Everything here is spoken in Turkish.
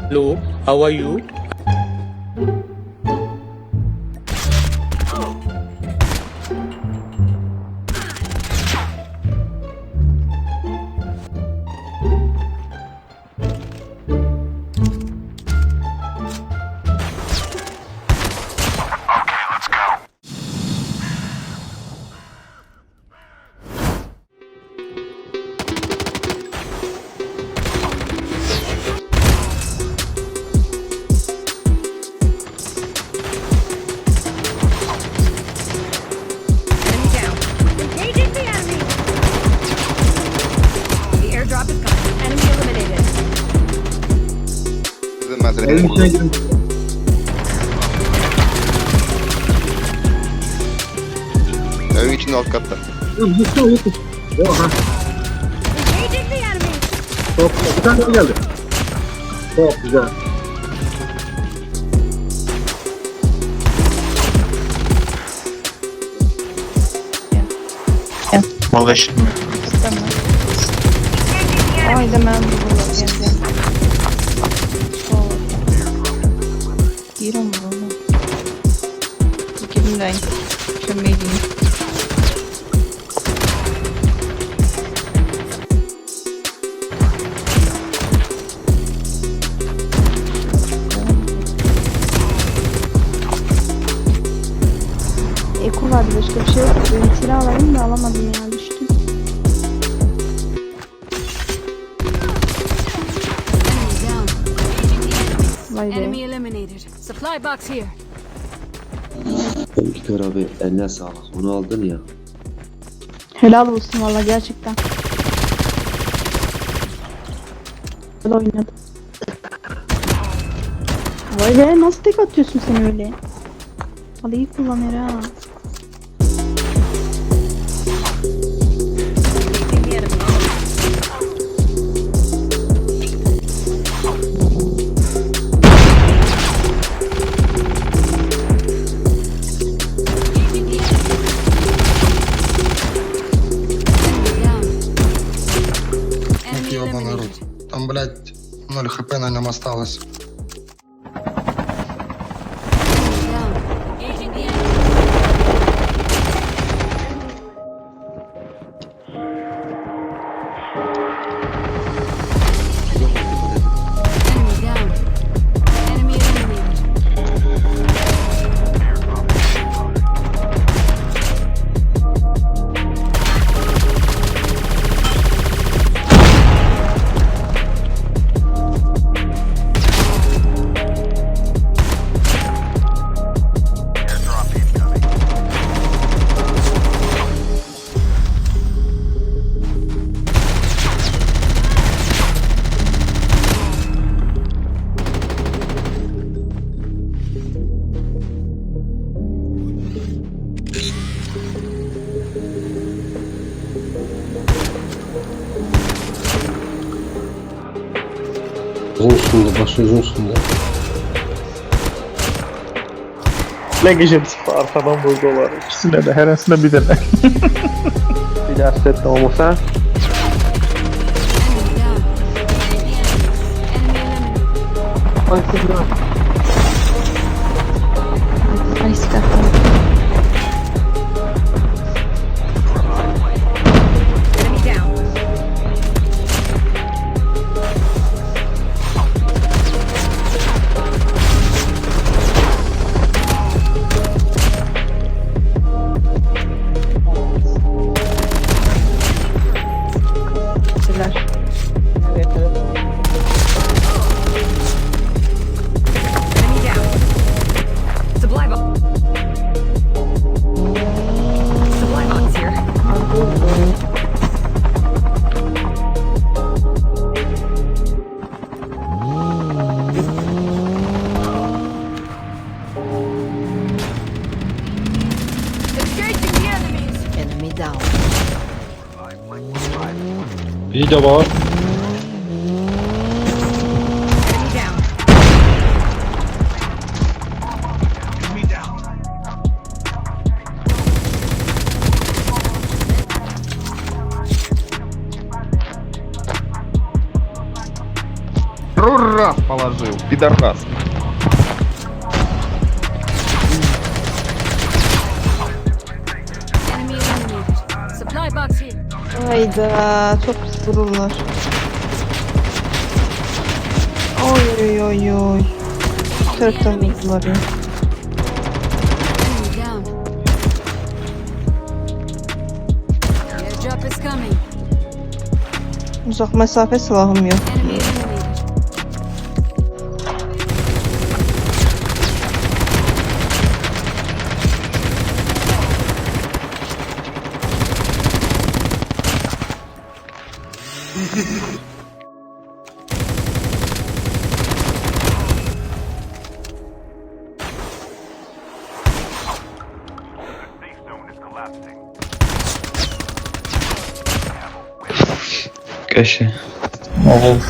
Hello, how are you? Evin içine girin. Evin içinde alt katta. Yıkın. Oha. Çok güzel. Bir tane daha geldi. Çok güzel. Malleşmiyor. Haydi ben buradayım. Girin bunu. Girin renk. Kömeğiyim. Eko vardı, başka bir şey yok. Ben silah alayım da alamadım ya, düştüm. Vay be. Enemy eliminated. Supply box here. Kör abi eline sağlık. Onu aldın ya. Helal olsun valla gerçekten. Güzel oynadı. Vay be, nasıl tek atıyorsun sen öyle? Vallahi iyi kullanır ha. Ёбаный народ. Там, блядь, 0 хп на нем осталось. Enemy down. Enemy eliminated. Uzun üstünde, başı uzun üstünde. Ne gece arkadan vurdular. İkisine de, herasına bir tane. Bir de hasret olmasa. Enemy down. Enemy eliminated. Ay sıkıntı. Enemy down. Güzel. Evet. Enemy down. Supply box. Supply box here. Engaging the enemies. Enemy down. İyi de var. Enemy down. раз положил, пидорас. Enemy eliminated. Supply box here. Hayda çok pis vururlar. Oy oy oy oy. Törpten vurdular ya. Enemy down. Airdrop is coming. Uzak mesafe silahım yok. Enemy eliminated. Kaşı. Oğuz.